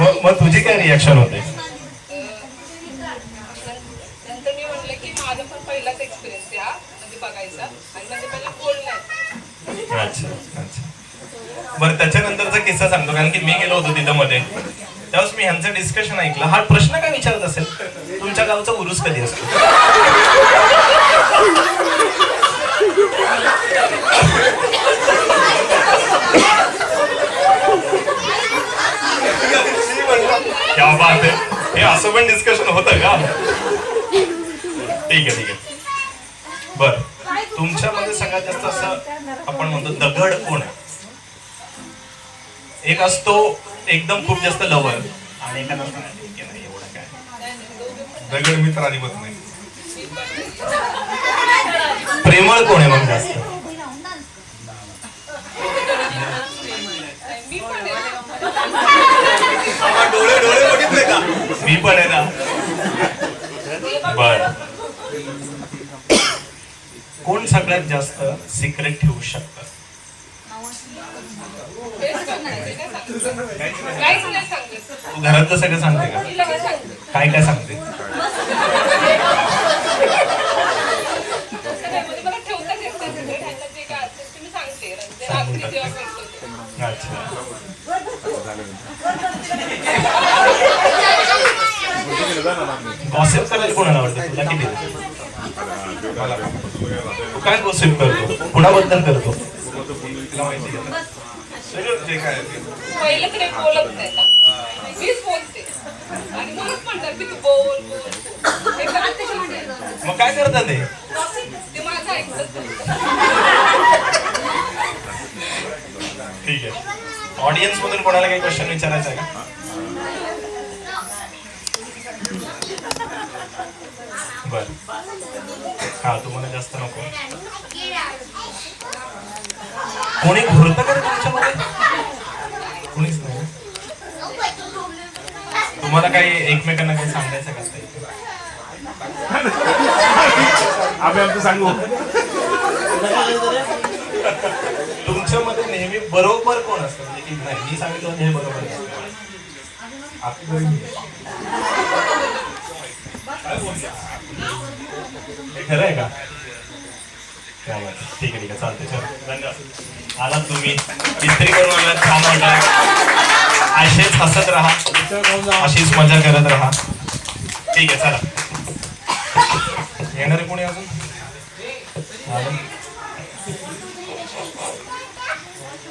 मग तुझी काय रिॲक्शन होते? नंतर मी म्हणलं की माझा पण पहिलाच एक्सपिरियन्स आहे हा म्हणजे बघायचा आणि म्हणजे पहिला बोललाय. अच्छा अच्छा. बरं त्याच्यानंतरचा किस्सा सांगतो, कारण की मी गेलो होतो तिथं मध्ये, त्यावेळेस मी ह्यांचं डिस्कशन ऐकलं. हा प्रश्न काय विचारत असेल, तुमच्या गावचा उरूस कधी असतो? क्या बात आहे, हे असं पण डिस्कशन होतं का? ठीक आहे ठीक आहे. बर, तुमच्यामध्ये सगळ्यात जास्त असं आपण म्हणतो दगड कोण आहे? एक असतो एकदम खूप जास्त लवर आणि एखादा असतो नाही एवढं काय. दगड मित्र अजिबात नाही. प्रेमळ कोण आहे मग जास्त? डोळे डोळे बघितले का? मी पण आहे ना. बर, कोण सगळ्यात जास्त सिक्रेट ठेवू शकतं? काहीच नाही सांगत. तू घरातलं सगळं सांगते का? मी लगेच सांगते. काय काय सांगते? तसं नाही, म्हणजे मला ठेवताच येत नाही सगळं. ह्यांना जे काय असेल ते मी सांगते. ते रात्री जेव्हा भेटतो तेव्हा. अच्छा. गॉसिप करायला कोणाला आवडतं? तुला किती? तू काय गॉसिप करतो? कुणाबद्दल करतो? जे काय आहे ते. पहिलं तरी बोलत नाही ना. मीच बोलते आणि मलाच म्हणतात की तू बोल बोल बोल. हे करते की नाही? मग काय करतात ते? ते माझं ऐकत नाही. ठीक आहे. ऑडियन्स मधून कोणाला काही क्वेश्चन विचारायचा आहे का? बर, हा तुम्हाला जास्त नको. कोणी घुरतं का रे तुमच्यामध्ये? कोणीच नाही. तुम्हाला काही एकमेकांना काही सांगायचं का? आम्ही आमचं सांगू. तुमच्यामध्ये नेहमी बरोबर कोण असतं? म्हणजे की नाही मी सांगितलं म्हणजे हे बरोबर असतं. हे खरं आहे का? काय बात आहे. ठीक आहे ठीक आहे, चालते. चल धन्यवाद. आलात तुम्ही, इस्त्री करून आलात, छान वाटलं. असेच हसत राहा, अशीच मजा करत राहा. ठीक आहे चला. येणारे कोणी अजून?